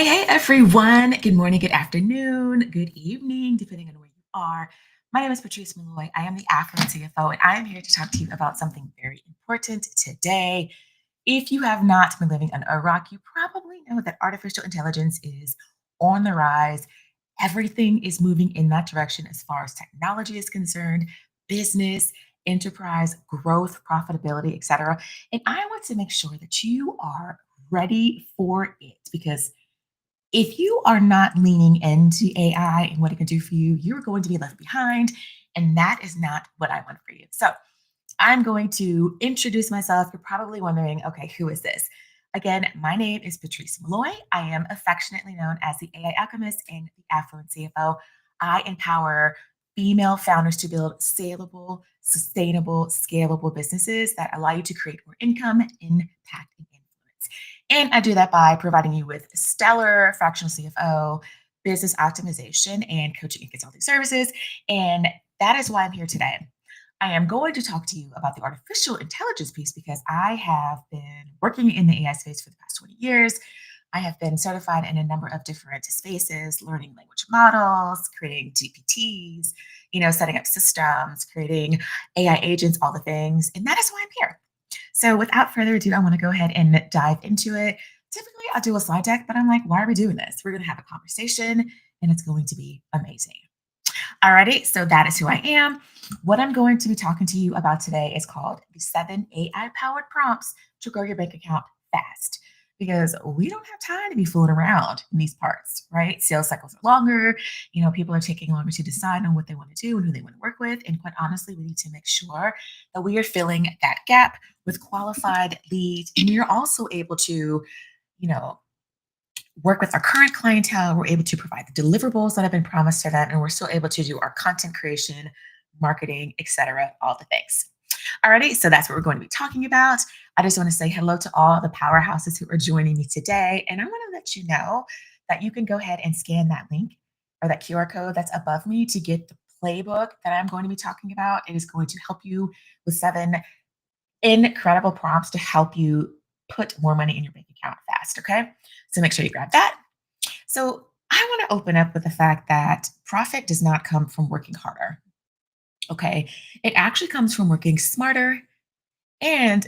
Hey, everyone. Good morning, good afternoon, good evening, depending on where you are. My name is Patrice Malloy. I am the Affluent CFO, and I am here to talk to you about something very important today. If you have not been living under a rock, you probably know that artificial intelligence is on the rise. Everything is moving in that direction as far as technology is concerned, business, enterprise, growth, profitability, etc. And I want to make sure that you are ready for it because if you are not leaning into AI and what it can do for you, you're going to be left behind. And that is not what I want for you. So I'm going to introduce myself. You're probably wondering, okay, who is this? Again, my name is Patrice Malloy. I am affectionately known as the AI Alchemist and the Affluent CFO. I empower female founders to build saleable, sustainable, scalable businesses that allow you to create more income, impact, and influence. And I do that by providing you with stellar fractional CFO, business optimization, and coaching and consulting services. And that is why I'm here today. I am going to talk to you about the artificial intelligence piece because I have been working in the AI space for the past 20 years. I have been certified in a number of different spaces, learning language models, creating GPTs, setting up systems, creating AI agents, all the things. And that is why I'm here. So without further ado, I want to go ahead and dive into it. Typically, I'll do a slide deck, but I'm like, why are we doing this? We're going to have a conversation and it's going to be amazing. Alrighty, so that is who I am. What I'm going to be talking to you about today is called the 7 AI powered prompts to grow your bank account fast. Because we don't have time to be fooling around in these parts, right? Sales cycles are longer. People are taking longer to decide on what they want to do and who they want to work with. And quite honestly, we need to make sure that we are filling that gap with qualified leads. And we are also able to, you know, work with our current clientele. We're able to provide the deliverables that have been promised to them, and we're still able to do our content creation, marketing, etc., all the things. Alrighty, so that's what we're going to be talking about. I just want to say hello to all the powerhouses who are joining me today, and I want to let you know that you can go ahead and scan that link or that QR code that's above me to get the playbook that I'm going to be talking about. It is going to help you with 7 incredible prompts to help you put more money in your bank account fast. Okay. So make sure you grab that. So I want to open up with the fact that profit does not come from working harder. Okay. It actually comes from working smarter and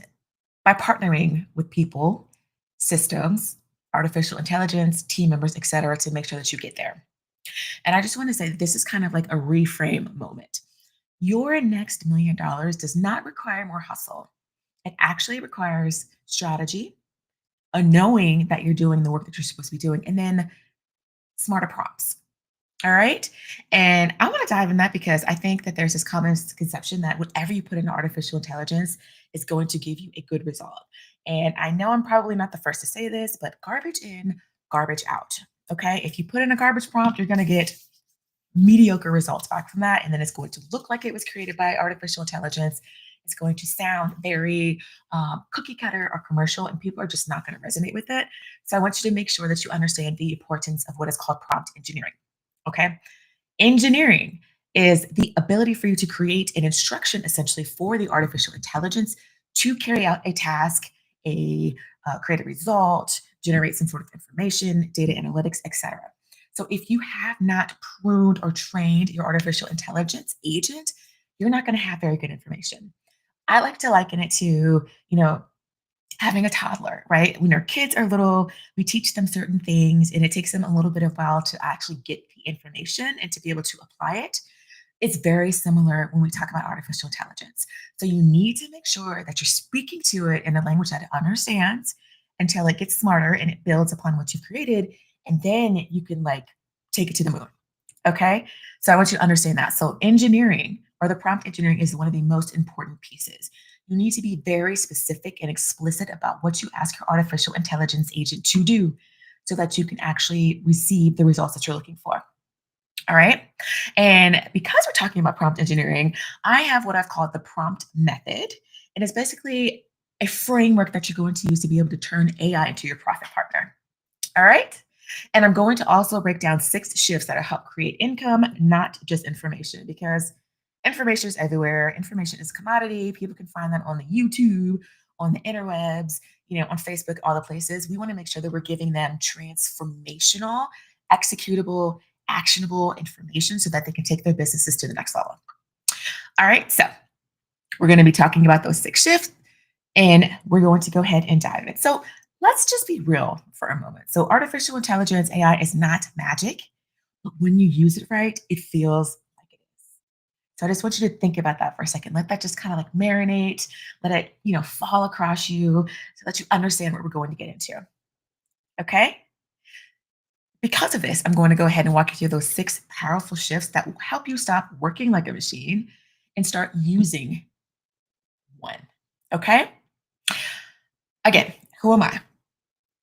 by partnering with people, systems, artificial intelligence, team members, et cetera, to make sure that you get there. And I just want to say that this is kind of like a reframe moment. Your next $1 million does not require more hustle. It actually requires strategy, a knowing that you're doing the work that you're supposed to be doing, and then smarter prompts. All right. And I want to dive in that because I think that there's this common misconception that whatever you put in artificial intelligence is going to give you a good result. And I know I'm probably not the first to say this, but garbage in, garbage out. Okay. If you put in a garbage prompt, you're going to get mediocre results back from that. And then it's going to look like it was created by artificial intelligence. It's going to sound very cookie cutter or commercial, and people are just not going to resonate with it. So I want you to make sure that you understand the importance of what is called prompt engineering. Okay. Engineering is the ability for you to create an instruction essentially for the artificial intelligence to carry out a task, create a result, generate some sort of information, data analytics, etc. So if you have not pruned or trained your artificial intelligence agent, you're not going to have very good information. I like to liken it to, having a toddler, right? When our kids are little, we teach them certain things and it takes them a little bit of while to actually get the information and to be able to apply it. It's very similar when we talk about artificial intelligence. So you need to make sure that you're speaking to it in a language that it understands until it gets smarter and it builds upon what you've created. And then you can take it to the moon. Okay. So I want you to understand that. So engineering or the prompt engineering is one of the most important pieces. You need to be very specific and explicit about what you ask your artificial intelligence agent to do so that you can actually receive the results that you're looking for. All right. And because we're talking about prompt engineering, I have what I've called the prompt method. And it's basically a framework that you're going to use to be able to turn AI into your profit partner. All right. And I'm going to also break down 6 shifts that will help create income, not just information, because information is everywhere. Information is a commodity. People can find that on the YouTube, on the interwebs, on Facebook, all the places. We want to make sure that we're giving them transformational, executable, actionable information so that they can take their businesses to the next level. All right, so we're going to be talking about those 6 shifts and we're going to go ahead and dive in. So let's just be real for a moment. So artificial intelligence, AI, is not magic, but when you use it right, it feels like it is. So I just want you to think about that for a second. Let that just kind of like marinate, let it, fall across you so that you understand what we're going to get into. Okay? Because of this, I'm going to go ahead and walk you through those 6 powerful shifts that will help you stop working like a machine and start using one. Okay? Again, who am I?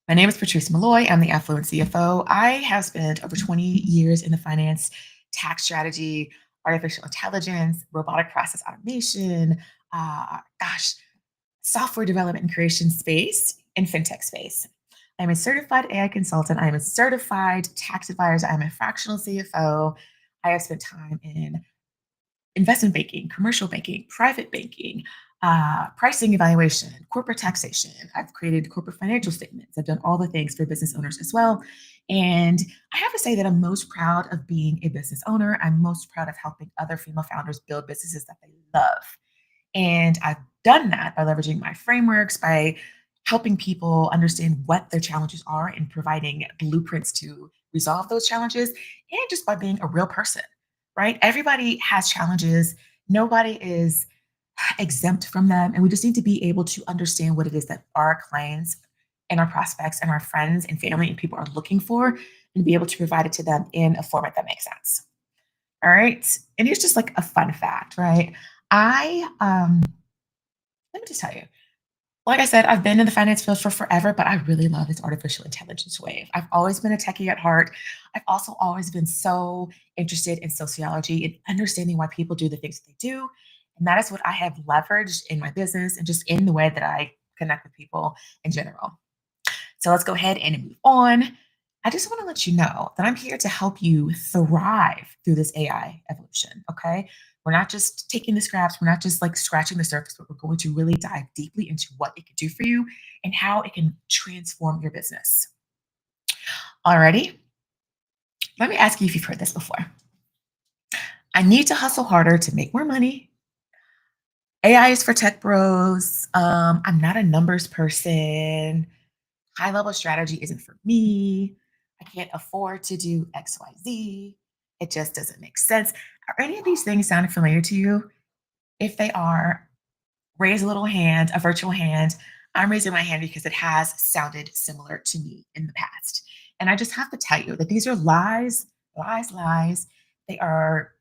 My name is Patrice Malloy. I'm the Affluent CFO. I have spent over 20 years in the finance, tax strategy, artificial intelligence, robotic process automation, gosh, software development and creation space, and fintech space. I'm a certified AI consultant. I'm a certified tax advisor. I'm a fractional CFO. I have spent time in investment banking, commercial banking, private banking, pricing evaluation, corporate taxation. I've created corporate financial statements. I've done all the things for business owners as well. And I have to say that I'm most proud of being a business owner. I'm most proud of helping other female founders build businesses that they love. And I've done that by leveraging my frameworks, by helping people understand what their challenges are and providing blueprints to resolve those challenges, and just by being a real person, right? Everybody has challenges. Nobody is exempt from them. And we just need to be able to understand what it is that our clients and our prospects and our friends and family and people are looking for and be able to provide it to them in a format that makes sense. All right. And here's just like a fun fact, right? I let me just tell you, like I said, I've been in the finance field for forever, but I really love this artificial intelligence wave. I've always been a techie at heart. I've also always been so interested in sociology and understanding why people do the things that they do. And that is what I have leveraged in my business and just in the way that I connect with people in general. So let's go ahead and move on. I just want to let you know that I'm here to help you thrive through this AI evolution. Okay. We're not just taking the scraps, we're not just like scratching the surface, but we're going to really dive deeply into what it can do for you and how it can transform your business. Alrighty. Let me ask you if you've heard this before. I need to hustle harder to make more money. AI is for tech bros. I'm not a numbers person. High level strategy isn't for me. I can't afford to do XYZ. It just doesn't make sense. Are any of these things sounding familiar to you? If they are, raise a little hand, a virtual hand. I'm raising my hand because it has sounded similar to me in the past. And I just have to tell you that these are lies, lies, lies. They are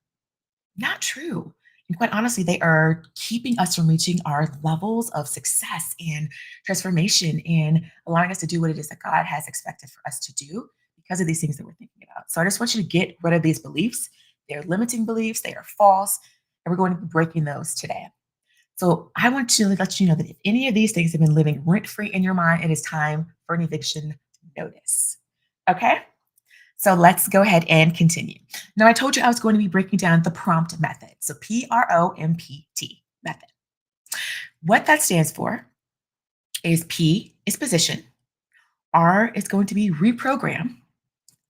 not true. And quite honestly, they are keeping us from reaching our levels of success and transformation and allowing us to do what it is that God has expected for us to do because of these things that we're thinking about. So I just want you to get rid of these beliefs. They're limiting beliefs, they are false, and we're going to be breaking those today. So I want to let you know that if any of these things have been living rent free in your mind, it is time for an eviction notice. Okay? So let's go ahead and continue. Now, I told you I was going to be breaking down the prompt method. So PROMPT method. What that stands for is P is position, R is going to be reprogram,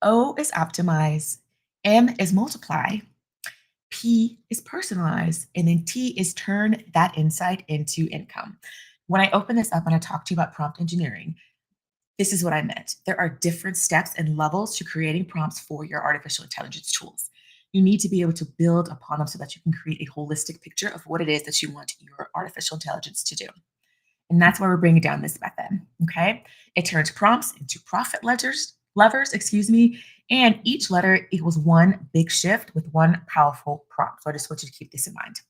O is optimize, M is multiply, P is personalize, and then T is turn that insight into income. When I open this up and I talk to you about prompt engineering, this is what I meant. There are different steps and levels to creating prompts for your artificial intelligence tools. You need to be able to build upon them so that you can create a holistic picture of what it is that you want your artificial intelligence to do. And that's why we're bringing down this method. Okay. It turns prompts into profit levers, and each letter equals one big shift with one powerful prompt. So I just want you to keep this in mind.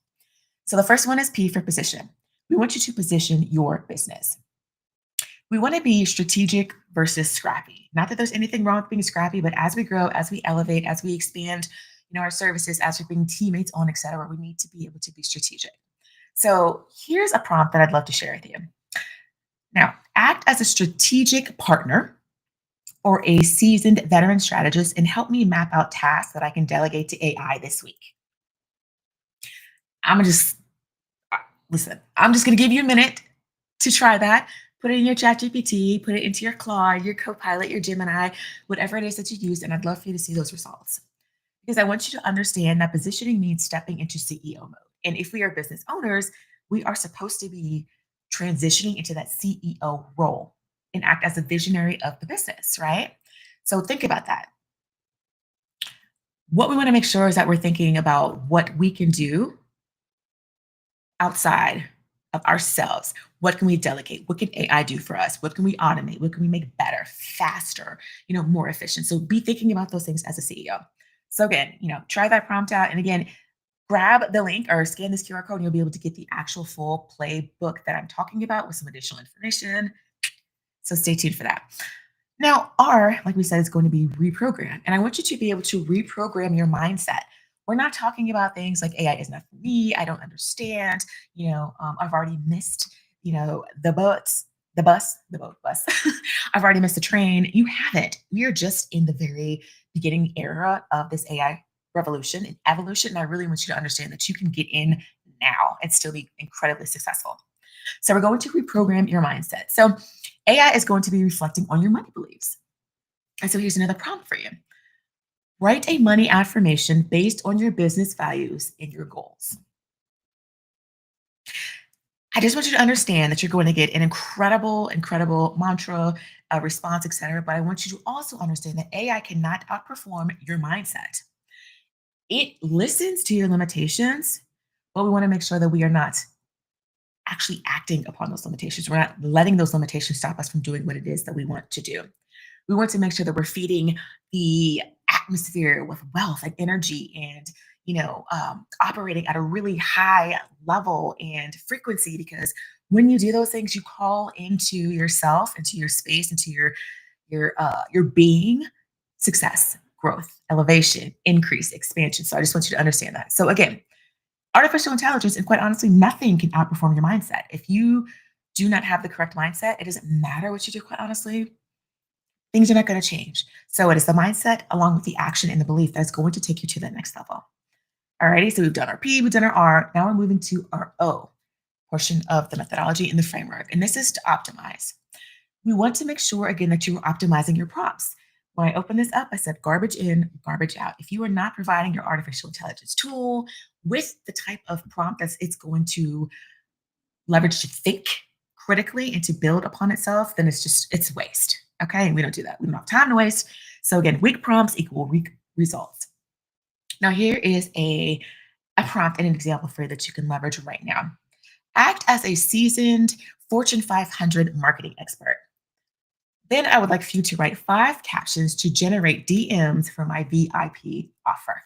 So the first one is P for position. We want you to position your business. We want to be strategic versus scrappy. Not that there's anything wrong with being scrappy, but as we grow, as we elevate, as we expand, our services, as we bring teammates on, et cetera, we need to be able to be strategic. So here's a prompt that I'd love to share with you. Now, act as a strategic partner or a seasoned veteran strategist and help me map out tasks that I can delegate to AI this week. I'm gonna just listen. I'm just gonna give you a minute. to try that, put it in your ChatGPT, put it into your Claude, your Copilot, your Gemini, whatever it is that you use, and I'd love for you to see those results. Because I want you to understand that positioning means stepping into CEO mode. And if we are business owners, we are supposed to be transitioning into that CEO role and act as a visionary of the business, right? So think about that. What we want to make sure is that we're thinking about what we can do outside of ourselves. What can we delegate? What can AI do for us? What can we automate? What can we make better, faster, more efficient? So be thinking about those things as a CEO. So again, try that prompt out. And again, grab the link or scan this QR code and you'll be able to get the actual full playbook that I'm talking about with some additional information. So stay tuned for that. Now, R, like we said, is going to be reprogram. And I want you to be able to reprogram your mindset. We're not talking about things like AI is not for me. I don't understand. I've already missed, the boat bus. I've already missed the train. You haven't. We are just in the very beginning era of this AI revolution and evolution. And I really want you to understand that you can get in now and still be incredibly successful. So we're going to reprogram your mindset. So AI is going to be reflecting on your money beliefs. And so here's another prompt for you. Write a money affirmation based on your business values and your goals. I just want you to understand that you're going to get an incredible, incredible mantra, response, etc. But I want you to also understand that AI cannot outperform your mindset. It listens to your limitations, but we want to make sure that we are not actually acting upon those limitations. We're not letting those limitations stop us from doing what it is that we want to do. We want to make sure that we're feeding the atmosphere with wealth and energy and operating at a really high level and frequency, because when you do those things you call into yourself, into your space, into your being, success, growth, elevation, increase, expansion. So I just want you to understand that. So again, artificial intelligence, and quite honestly, nothing can outperform your mindset. If you do not have the correct mindset, it doesn't matter what you do, quite honestly, things are not going to change. So it is the mindset along with the action and the belief that's going to take you to that next level. Alrighty, so we've done our P, we've done our R. Now we're moving to our O portion of the methodology and the framework. And this is to optimize. We want to make sure, again, that you are optimizing your prompts. When I opened this up, I said garbage in, garbage out. If you are not providing your artificial intelligence tool with the type of prompt that it's going to leverage to think critically and to build upon itself, then it's waste. Okay. And we don't do that. We don't have time to waste. So again, weak prompts equal weak results. Now here is a prompt and an example for you that you can leverage right now. Act as a seasoned Fortune 500 marketing expert. Then I would like for you to write 5 captions to generate DMs for my VIP offer.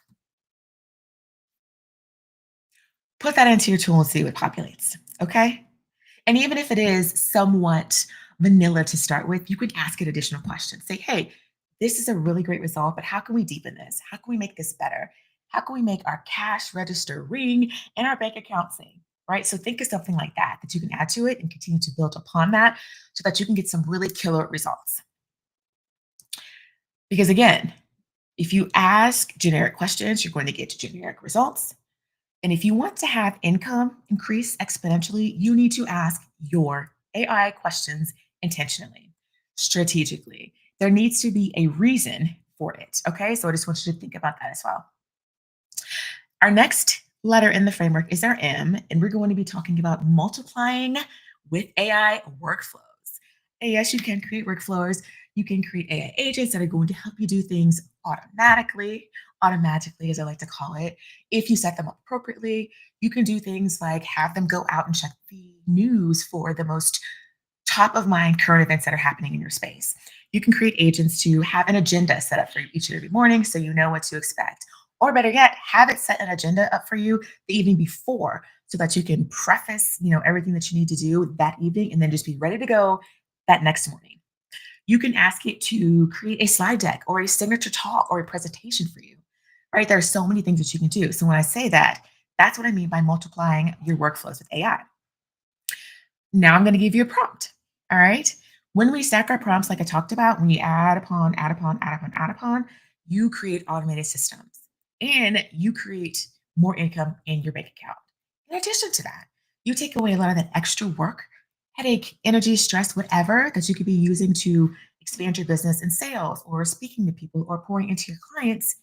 Put that into your tool and see what populates. Okay. And even if it is somewhat vanilla to start with, you can ask it additional questions. Say, hey, this is a really great result, but how can we deepen this? How can we make this better? How can we make our cash register ring and our bank account sing? Right. So think of something like that you can add to it and continue to build upon that so that you can get some really killer results. Because again, if you ask generic questions, you're going to get generic results. And if you want to have income increase exponentially, you need to ask your AI questions intentionally, strategically. There needs to be a reason for it. Okay. So I just want you to think about that as well. Our next letter in the framework is our M, and we're going to be talking about multiplying with AI workflows. And yes, you can create workflows. You can create AI agents that are going to help you do things automatically, as I like to call it. If you set them up appropriately, you can do things like have them go out and check the news for the most top of mind current events that are happening in your space. You can create agents to have an agenda set up for you each and every morning so you know what to expect. Or better yet, have it set an agenda up for you the evening before so that you can preface, everything that you need to do that evening and then just be ready to go that next morning. You can ask it to create a slide deck or a signature talk or a presentation for you, right? There are so many things that you can do. So when I say that, that's what I mean by multiplying your workflows with AI. Now I'm going to give you a prompt. All right. When we stack our prompts, like I talked about, when you add upon, add upon, add upon, add upon, you create automated systems and you create more income in your bank account. In addition to that, you take away a lot of that extra work headache, energy, stress, whatever that you could be using to expand your business in sales or speaking to people or pouring into your clients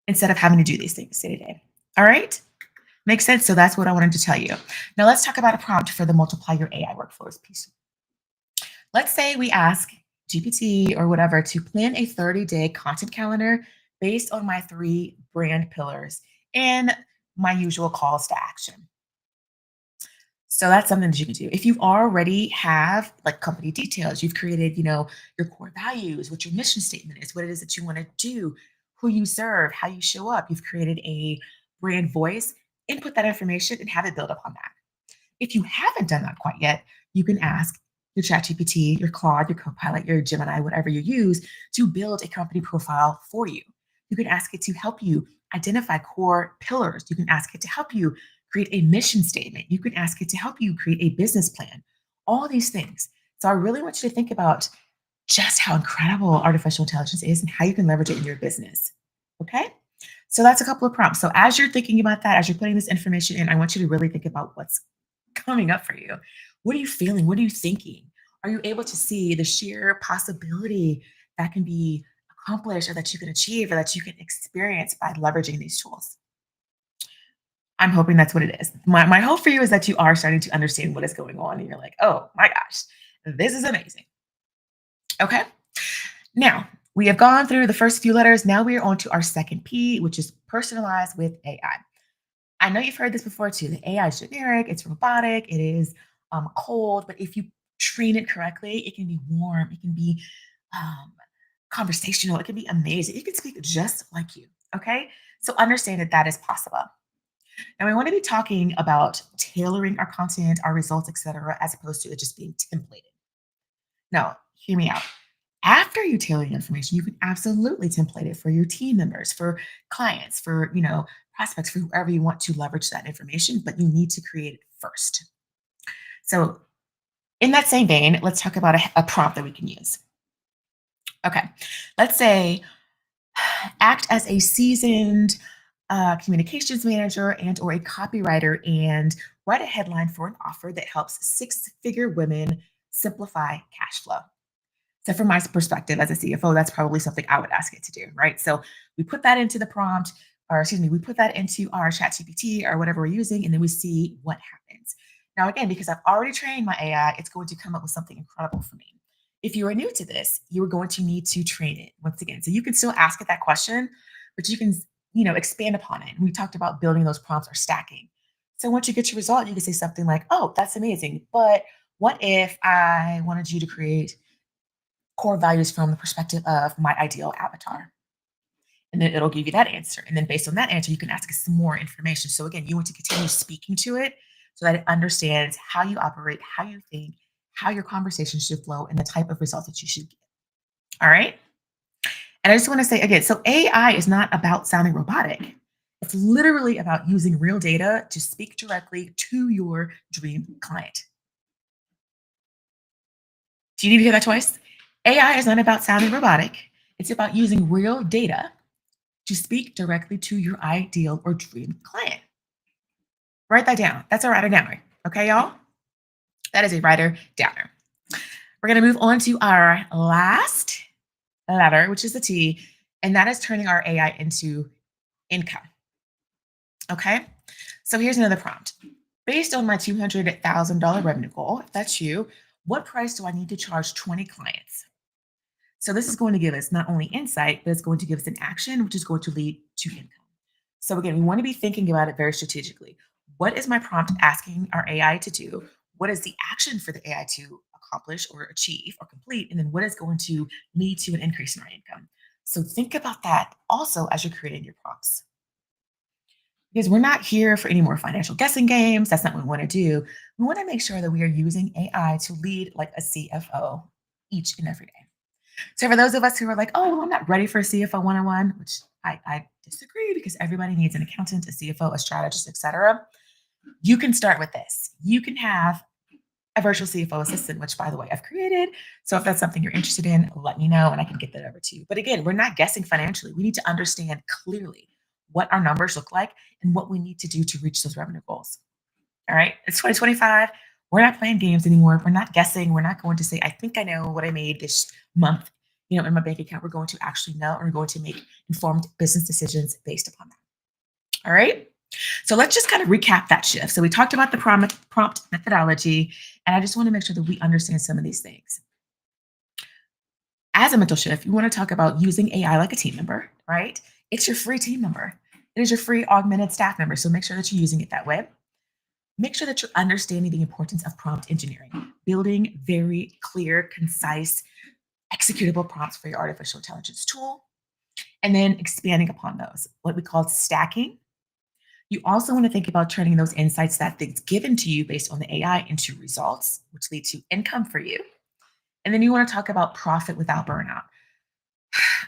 instead of having to do these things day to day. All right? Makes sense? So that's what I wanted to tell you. Now let's talk about a prompt for the multiply your AI workflows piece. Let's say we ask GPT or whatever to plan a 30-day content calendar based on my three brand pillars and my usual calls to action. So that's something that you can do. If you already have like company details, you've created, your core values, what your mission statement is, what it is that you want to do, who you serve, how you show up, you've created a brand voice, input that information and have it build upon that. If you haven't done that quite yet, you can ask your ChatGPT, your Claude, your Copilot, your Gemini, whatever you use, to build a company profile for you. You can ask it to help you identify core pillars. You can ask it to help you create a mission statement. You can ask it to help you create a business plan, all these things. So I really want you to think about just how incredible artificial intelligence is and how you can leverage it in your business. Okay? So that's a couple of prompts. So as you're thinking about that, as you're putting this information in, I want you to really think about what's coming up for you. What are you feeling? What are you thinking? Are you able to see the sheer possibility that can be accomplished or that you can achieve or that you can experience by leveraging these tools? I'm hoping that's what it is. My hope for you is that you are starting to understand what is going on and you're like, oh my gosh, this is amazing. Okay. Now, we have gone through the first few letters. Now we are on to our second P, which is personalized with AI. I know you've heard this before too. The AI is generic, it's robotic, it is cold, but if you train it correctly, it can be warm, it can be um, conversational, it can be amazing. It can speak just like you. Okay. So understand that that is possible. And we want to be talking about tailoring our content, our results, etc., as opposed to it just being templated. Now, hear me out. After you tailor the information, you can absolutely template it for your team members, for clients, for prospects, for whoever you want to leverage that information, but you need to create it first. So, in that same vein, let's talk about a prompt that we can use. Okay, let's say act as a seasoned communications manager and or a copywriter and write a headline for an offer that helps six-figure women simplify cash flow. So from my perspective as a CFO, that's probably something I would ask it to do, right? So we put that into the prompt, or excuse me, we put that into our chat GPT or whatever we're using, and then we see what happens. Now, again, because I've already trained my AI, it's going to come up with something incredible for me. If you are new to this, you are going to need to train it once again. So you can still ask it that question, but you can, expand upon it. And we talked about building those prompts or stacking. So once you get your result, you can say something like, oh, that's amazing. But what if I wanted you to create core values from the perspective of my ideal avatar? And then it'll give you that answer. And then based on that answer, you can ask it some more information. So again, you want to continue speaking to it so that it understands how you operate, how you think, how your conversation should flow, and the type of results that you should get. All right. And I just want to say again, so AI is not about sounding robotic. It's literally about using real data to speak directly to your dream client. Do you need to hear that twice? AI is not about sounding robotic. It's about using real data to speak directly to your ideal or dream client. Write that down. That's a writer downer. Okay, y'all? That is a writer downer. We're going to move on to our last letter, which is the T, and that is turning our AI into income. Okay, so here's another prompt. Based on my $200,000 revenue goal, if that's you, what price do I need to charge 20 clients? So this is going to give us not only insight, but it's going to give us an action, which is going to lead to income. So again, we want to be thinking about it very strategically. What is my prompt asking our AI to do? What is the action for the AI to accomplish or achieve or complete? And then what is going to lead to an increase in our income? So think about that also as you're creating your prompts. Because we're not here for any more financial guessing games. That's not what we want to do. We want to make sure that we are using AI to lead like a CFO each and every day. So for those of us who are like, oh, well, I'm not ready for a CFO 101, which I disagree because everybody needs an accountant, a CFO, a strategist, etc. You can start with this. You can have a virtual CFO assistant, which by the way, I've created. So if that's something you're interested in, let me know and I can get that over to you. But again, we're not guessing financially. We need to understand clearly what our numbers look like and what we need to do to reach those revenue goals. All right. It's 2025. We're not playing games anymore. We're not guessing. We're not going to say, I think I know what I made this month, in my bank account. We're going to actually know, and we're going to make informed business decisions based upon that. All right. So let's just kind of recap that shift. So we talked about the prompt methodology, and I just want to make sure that we understand some of these things. As a mental shift, you want to talk about using AI like a team member, right? It's your free team member. It is your free augmented staff member. So make sure that you're using it that way. Make sure that you're understanding the importance of prompt engineering, building very clear, concise, executable prompts for your artificial intelligence tool, and then expanding upon those, what we call stacking. You also want to think about turning those insights that things given to you based on the AI into results, which lead to income for you. And then you want to talk about profit without burnout.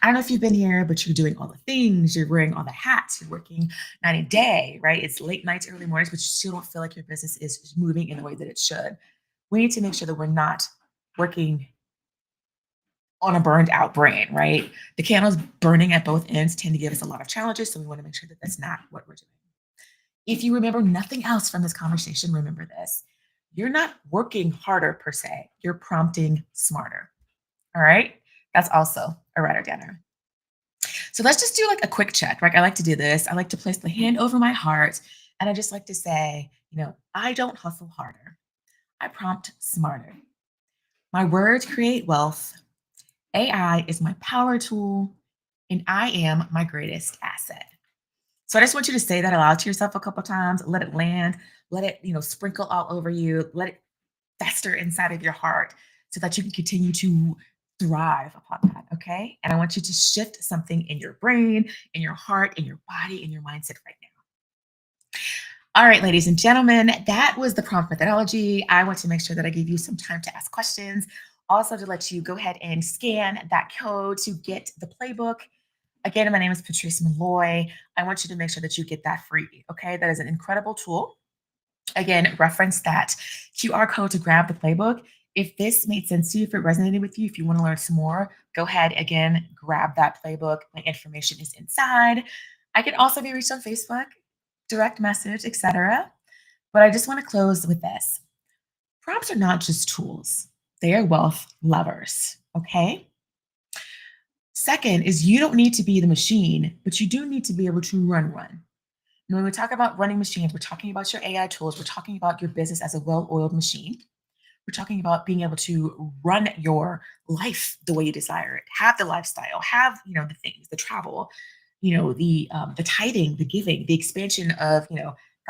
I don't know if you've been here, but you're doing all the things, you're wearing all the hats, you're working night and day, right? It's late nights, early mornings, but you still don't feel like your business is moving in the way that it should. We need to make sure that we're not working on a burned out brain, right? The candles burning at both ends tend to give us a lot of challenges. So we want to make sure that that's not what we're doing. If you remember nothing else from this conversation, remember this. You're not working harder per se, you're prompting smarter. All right. That's also a writer down. So let's just do like a quick check, right? I like to do this. I like to place the hand over my heart. And I just like to say, I don't hustle harder. I prompt smarter. My words create wealth. AI is my power tool. And I am my greatest asset. So I just want you to say that aloud to yourself a couple times. Let it land. Let it, sprinkle all over you. Let it fester inside of your heart so that you can continue to thrive upon that. Okay. And I want you to shift something in your brain, in your heart, in your body, in your mindset right now. All right, ladies and gentlemen, that was the prompt methodology. I want to make sure that I give you some time to ask questions. Also, to let you go ahead and scan that code to get the playbook. Again, my name is Patrice Malloy. I want you to make sure that you get that free. Okay. That is an incredible tool. Again, reference that QR code to grab the playbook. If this made sense to you, if it resonated with you, if you want to learn some more, go ahead again, grab that playbook. My information is inside. I can also be reached on Facebook, direct message, etc. But I just want to close with this. Prompts are not just tools. They are wealth levers. Okay. Second is you don't need to be the machine, but you do need to be able to run one. And when we talk about running machines, we're talking about your AI tools. We're talking about your business as a well-oiled machine. We're talking about being able to run your life the way you desire it, have the lifestyle, have the things, the travel, the tithing, the giving, the expansion of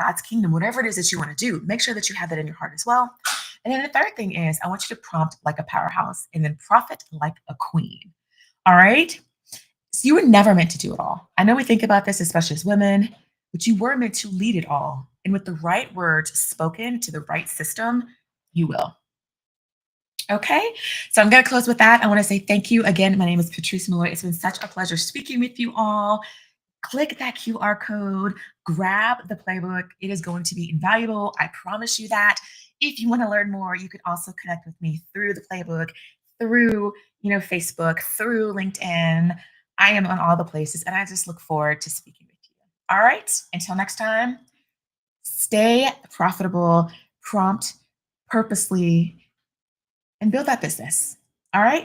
God's kingdom, whatever it is that you want to do. Make sure that you have that in your heart as well. And then the third thing is, I want you to prompt like a powerhouse and then profit like a queen. All right. So you were never meant to do it all. I know we think about this, especially as women, but you were meant to lead it all. And with the right words spoken to the right system, you will. Okay. So I'm going to close with that. I want to say thank you again. My name is Patrice Malloy. It's been such a pleasure speaking with you all. Click that QR code, grab the playbook. It is going to be invaluable. I promise you that. If you want to learn more, you can also connect with me through the playbook, through, Facebook, through LinkedIn. I am on all the places and I just look forward to speaking with you. All right. Until next time, stay profitable, prompt purposely, and build that business. All right.